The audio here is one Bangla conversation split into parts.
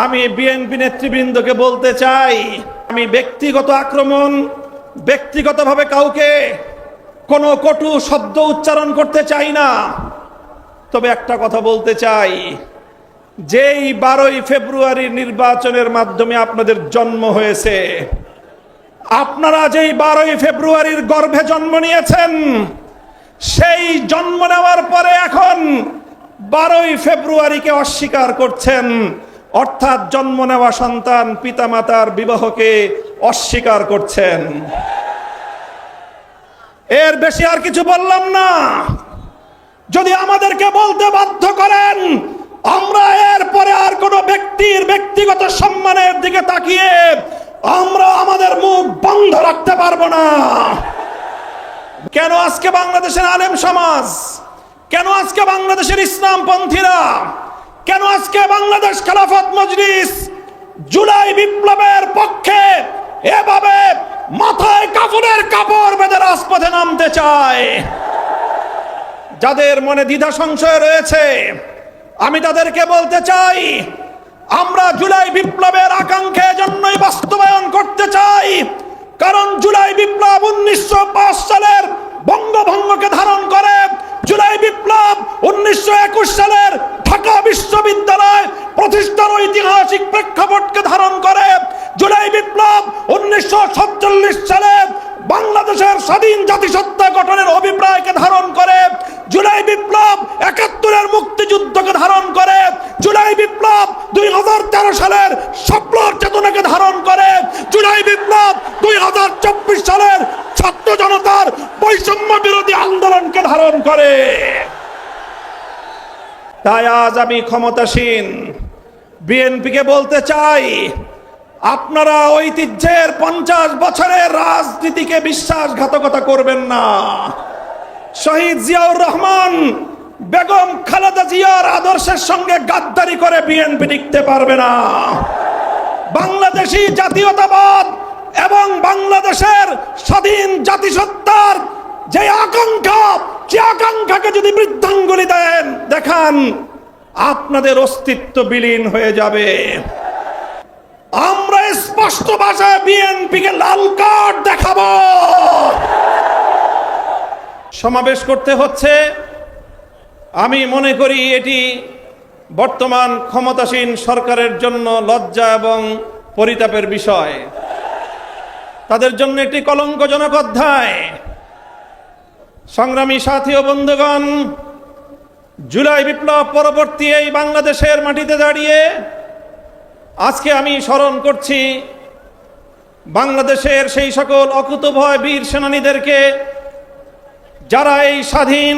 আমি বিএনপি নেতৃবৃন্দকে বলতে চাই, আমি ব্যক্তিগত আক্রমণ, ব্যক্তিগতভাবে কাউকে কোনো কটু শব্দ উচ্চারণ করতে চাই না। তবে একটা কথা বলতে চাই, যেই 12ই ফেব্রুয়ারি নির্বাচনের মাধ্যমে আপনাদের জন্ম হয়েছে, আপনারা যেই 12ই ফেব্রুয়ারির গর্ভে জন্ম নিয়েছেন, সেই জন্ম নেওয়ার পরে এখন 12ই ফেব্রুয়ারিকে অস্বীকার করছেন, অর্থাৎ জন্ম নেওয়া সন্তান পিতামাতার বিবাহকে অস্বীকার করছেন। এর বেশি আর কিছু বললাম না। যদি আমাদেরকে বলতে বাধ্য করেন, আমরা এরপরে আর কোনো ব্যক্তির ব্যক্তিগত সম্মানের দিকে তাকিয়ে আমরা আমাদের মুখ বন্ধ রাখতে পারবো না। কেন আজকে বাংলাদেশের আলেম সমাজ, কেন আজকে বাংলাদেশের ইসলামপন্থীরা, কেন আজকে বাংলাদেশ খেলাফত মজলিস জুলাই বিপ্লবের পক্ষে এভাবে মাথায় কাফনের কাপড় বেঁধে রাজপথে নামতে চায়? যাদের মনে দ্বিধা সংশয় রয়েছে, আমি তাদেরকে বলতে চাই, আমরা জুলাই বিপ্লবের আকাঙ্ক্ষা জন্যই বাস্তবায়ন করতে চাই। কারণ জুলাই বিপ্লব 1905 সালের বঙ্গভঙ্গকে ধারণ করে, জুলাই বিপ্লব 1921 সালের ঢাকা বিশ্ববিদ্যালয় প্রতিষ্ঠার ঐতিহাসিক প্রেক্ষাপটকে ধারণ করে, জুলাই বিপ্লব 1947 সালে বাংলাদেশের স্বাধীন জাতিসত্তা গঠনের অভিপ্রায়কে ধারণ করে, জুলাই বিপ্লব 71-এর মুক্তিযুদ্ধকে ধারণ করে, জুলাই বিপ্লব 2013 সালের স্বপ্নর চেতনাকে ধারণ করে, জুলাই বিপ্লব 2024 সালের ছাত্র জনতার বৈষম্য বিরোধী আন্দোলনকে ধারণ করে। তাই আজ আমি ক্ষমতাসীন বিএনপিকে বলতে চাই, আপনারা ঐতিহ্যের 50 বছরের রাজনীতিকে বিশ্বাসঘাতকতা করবেন না। শহীদ জিয়াউর রহমান, বেগম খালেদা জিয়ার আদর্শের সঙ্গে গাদ্দারি করে বিএনপি টিকতে পারবে না। বাংলাদেশি জাতীয়তাবাদ এবং বাংলাদেশের স্বাধীন জাতিসত্তার যে আকাঙ্ক্ষা, সে আকাঙ্ক্ষাকে যদি বৃদ্ধাঙ্গুলি দেখান, আপনাদের অস্তিত্ব বিলীন হয়ে যাবে। আমরা স্পষ্ট ভাষায় বিএনপিকে লাল কার্ড দেখাবো। সমাবেশ করতে হচ্ছে, আমি মনে করি এটি বর্তমান ক্ষমতাসীন সরকারের জন্য লজ্জা এবং পরিতাপের বিষয়। তাদের জন্য একটি কলঙ্কজনক অধ্যায়। সংগ্রামী সাথী ও বন্ধুগণ, জুলাই বিপ্লব পরবর্তী এই বাংলাদেশের মাটিতে দাঁড়িয়ে আজকে আমি স্মরণ করছি বাংলাদেশের সেই সকল অকুতোভয় বীর সেনানীদেরকে, যারা এই স্বাধীন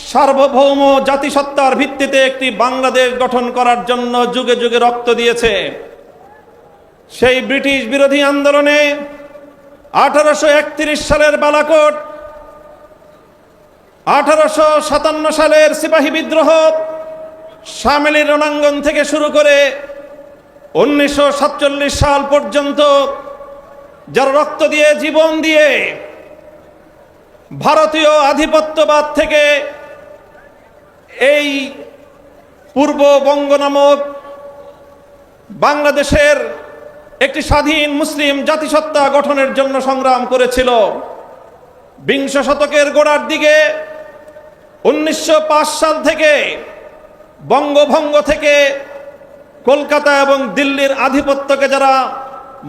সার্বভৌম জাতিসত্তার ভিত্তিতে একটি বাংলাদেশ গঠন করার জন্য যুগে যুগে রক্ত দিয়েছে। সেই ব্রিটিশ বিরোধী আন্দোলনে 1831 সালের বালাকোট, 1857 সালের সিপাহী বিদ্রোহ, শামেলির রণাঙ্গন থেকে শুরু করে 1947 সাল পর্যন্ত যারা রক্ত দিয়ে, জীবন দিয়ে ভারতীয় আধিপত্যবাদ থেকে এই পূর্ববঙ্গ নামক বাংলাদেশের একটি স্বাধীন মুসলিম জাতিসত্তা গঠনের জন্য সংগ্রাম করেছিল। বিংশ শতকের গোড়ার দিকে 1905 সাল থেকে বঙ্গভঙ্গ থেকে কলকাতা এবং দিল্লির আধিপত্যকে যারা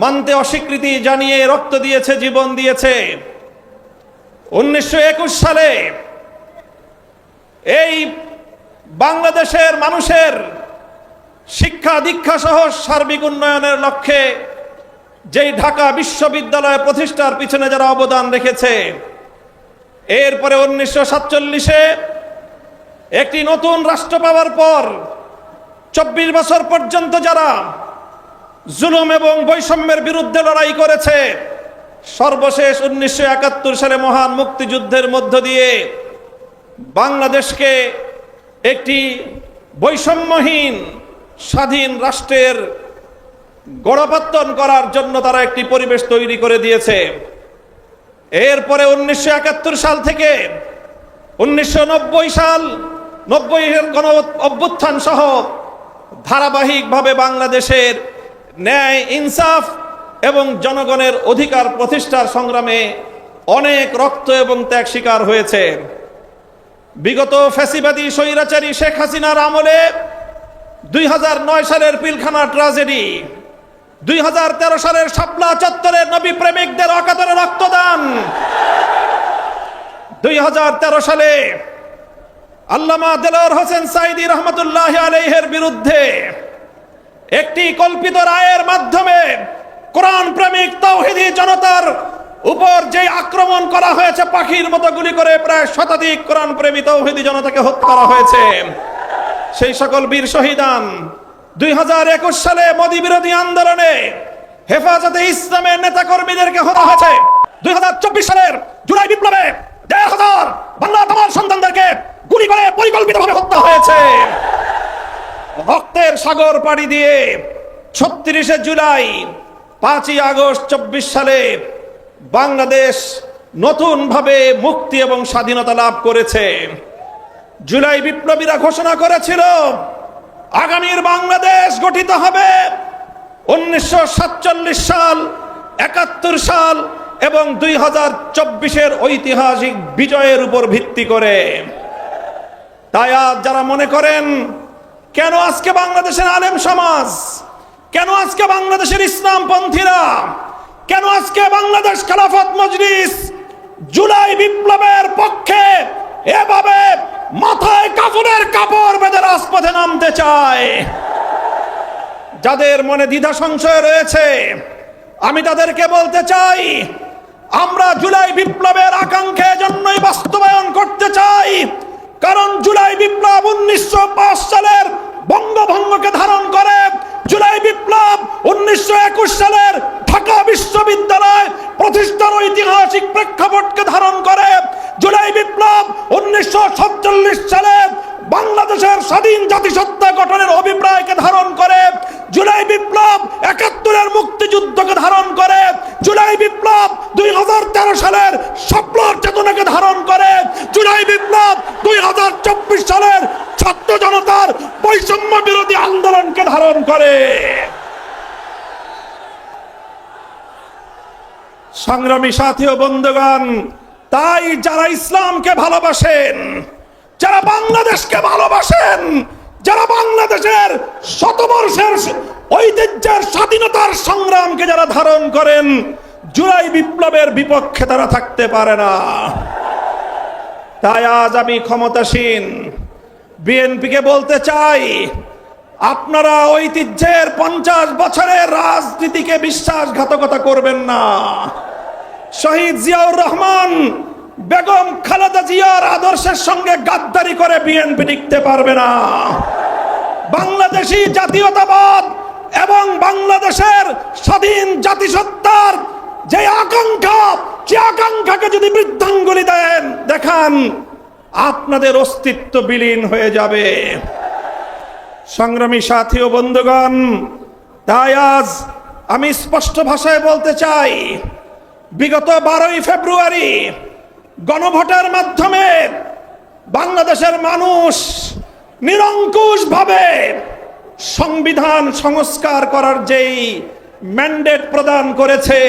মানতে অস্বীকৃতি জানিয়ে রক্ত দিয়েছে, জীবন দিয়েছে, 1921 সালে এই বাংলাদেশের মানুষের শিক্ষা দীক্ষা সহ সার্বিক উন্নয়নের লক্ষ্যে যেই ঢাকা বিশ্ববিদ্যালয় প্রতিষ্ঠার পিছনে যারা অবদান রেখেছে, এরপরে 1947-এ একটি নতুন রাষ্ট্র পাওয়ার পর 24 বছর পর্যন্ত যারা জুলুম এবং বৈষম্যের বিরুদ্ধে লড়াই করেছে, সর্বশেষ 1971 সালে মহান মুক্তিযুদ্ধের মধ্য দিয়ে বাংলাদেশকে একটি বৈষম্যহীন স্বাধীন রাষ্ট্রের গড়াপত্তন করার জন্য তারা একটি পরিবেশ তৈরি করে দিয়েছে। এরপরে 1971 সাল থেকে 1990 সাল, 90-এর গণ অভ্যুত্থান সহ ধারাবাহিকভাবে বাংলাদেশের ন্যায় ইনসাফ এবং জনগণের অধিকার প্রতিষ্ঠার সংগ্রামে অনেক রক্ত এবং ত্যাগ স্বীকার হয়েছে। বিগত ফ্যাসিবাদী স্বৈরাচারী শেখ হাসিনার আমলে 2009 সালের পিলখানা ট্রাজেডি, 2013 সালের শাপলা চত্বরের নবী প্রেমিকদের অকাতরে রক্তদান, 2013 সালে আল্লামা দেলোয়ার হোসেন সাঈদী রহমতুল্লাহি আলাইহির বিরুদ্ধে একটি কল্পিত রায়ের মাধ্যমে কোরআন প্রেমিক তাওহীদি জনতার উপর যে আক্রমণ করা হয়েছে, পাখির মতো গুলি করে প্রায় শতাধিক কোরআন প্রেমী তাওহীদি জনতাকে হত্যা করা হয়েছে। সেই সকল বীর শহীদান 2021 সালে মোদী বিরোধী আন্দোলনে হেফাজতে ইসলামের নেতা কর্মীদেরকে হত্যা হয়েছে। 2024 সালের জুলাই বিপ্লবে 1,500 বাংলার তামাম সন্তানদেরকে গুলি করে পরিকল্পিতভাবে হত্যা হয়েছে। রক্তের সাগর পাড়ি দিয়ে 36শে জুলাই 5ই আগস্ট 24 সালে বাংলাদেশ নতুনভাবে মুক্তি এবং স্বাধীনতা লাভ করেছে। জুলাই বিপ্লবীরা ঘোষণা করেছিল আগামীর বাংলাদেশ গঠিত হবে 1947 সাল, 71 সাল এবং 2024-এর ঐতিহাসিক বিজয়ের উপর ভিত্তি করে। তাই আজ যারা মনে করেন কেন আজকে বাংলাদেশের আলেম সমাজ, কেন আজকে বাংলাদেশের ইসলামপন্থীরা, কেন আজকে বাংলাদেশ খেলাফত মজলিস জুলাই বিপ্লবের পক্ষে এভাবে মাথায় কাফনের কাপড় বেঁধে রাজপথে নামতে চায়, যাদের মনে দ্বিধা সংশয় রয়েছে, আমি তাদেরকে বলতে চাই আমরা জুলাই বিপ্লবের আকাঙ্ক্ষা জন্যই বাস্তবায়ন করতে চাই। কারণ জুলাই বিপ্লব 1905 সালের বঙ্গভঙ্গকে ধারণ করে, জুলাই বিপ্লব 1921 সালের ঢাকা বিশ্ববিদ্যালয় প্রতিষ্ঠার ঐতিহাসিক প্রেক্ষাপটকে ধারণ করে, জুলাই বিপ্লব 1947 সালে বাংলাদেশের স্বাধীন জাতিসত্তা গঠনের অভিপ্রায়কে ধারণ করে, জুলাই বিপ্লব 71-এর মুক্তিযুদ্ধকে ধারণ করে, জুলাই বিপ্লব 2013 সালের স্বপ্নর চেতনাকে ধারণ করে, জুলাই বিপ্লব 2024 সালের ছাত্র জনতার বৈষম্য বিরোধী আন্দোলনকে ধারণ করে। সংগ্রামী সাথী ও বন্ধুগণ, তাই যারা ইসলামকে ভালোবাসেন, যারা বাংলাদেশকে ভালোবাসেন, যারা বাংলাদেশের শতবর্ষের ঐতিহ্যের স্বাধীনতার সংগ্রামকে যারা ধারণ করেন, জুলাই বিপ্লবের বিপক্ষে তারা থাকতে পারে না। তাই আজ আমি ক্ষমতাসীন বিএনপিকে বলতে চাই, আপনারা ঐতিহ্যের 50 বছরের রাজনীতিকে বিশ্বাসঘাতকতা করবেন না। শহীদ জিয়াউর রহমান, বেগম খালেদা জিয়ার আদর্শের সঙ্গে গাদ্দারি করে বিএনপি টিকতে পারবে না। বাংলাদেশী জাতীয়তাবাদ এবং বাংলাদেশের স্বাধীন জাতিসত্তার যে আকাঙ্ক্ষা, সে আকাঙ্ক্ষাকে যদি বৃদ্ধাঙ্গুলি দেখান, আপনাদের অস্তিত্ব বিলীন হয়ে যাবে। সংগ্রামী সাথী ও বন্ধুগণ, তাই আজ আমি স্পষ্ট ভাষায় বলতে চাই, বিগত 12ই ফেব্রুয়ারি গণভোটের মাধ্যমে বাংলাদেশের মানুষ নিরঙ্কুশভাবে সংবিধান সংস্কার করার যেই ম্যান্ডেট প্রদান করেছে,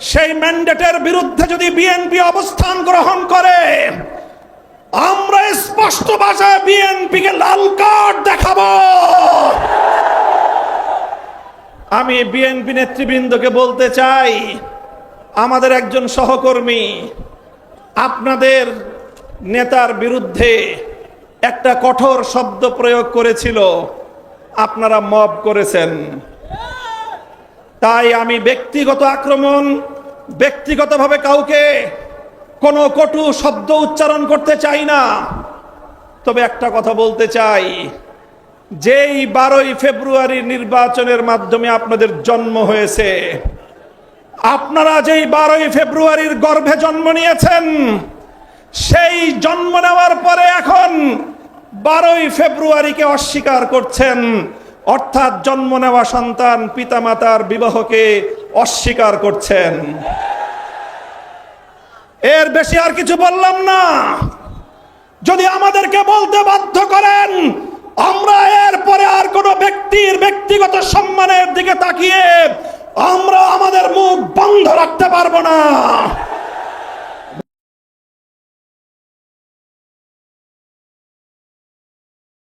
সেই ম্যান্ডেটের বিরুদ্ধে যদি বিএনপি অবস্থান গ্রহণ করে, আমরা স্পষ্ট ভাষায় বিএনপিকে লাল কার্ড দেখাবো। আমি বিএনপি নেতৃবৃন্দকে বলতে চাই, আমাদের একজন সহকর্মী আপনাদের নেতার বিরুদ্ধে একটা কঠোর শব্দ প্রয়োগ করেছিল, আপনারা মব করেছেন। তাই আমি ব্যক্তিগত আক্রমণ, ব্যক্তিগতভাবে কাউকে কোনো কটু শব্দ উচ্চারণ করতে চাই না। তবে একটা কথা বলতে চাই, যেই 12ই ফেব্রুয়ারি নির্বাচনের মাধ্যমে আপনাদের জন্ম হয়েছে, আপনারা যেই 12ই ফেব্রুয়ারির গর্ভে জন্ম নিয়েছেন, সেই জন্ম নেওয়ার পরে এখন 12ই ফেব্রুয়ারিকে অস্বীকার করছেন, অর্থাৎ জন্ম নেওয়া সন্তান পিতামাতার বিবাহকে অস্বীকার করছেন। এর বেশি আর কিছু বললাম না। যদি আমাদেরকে বলতে বাধ্য করেন আমরা এরপরে আর কোনো ব্যক্তির ব্যক্তিগত সম্মানের দিকে তাকিয়ে আমরা আমাদের মুখ বন্ধ রাখতে পারবো না।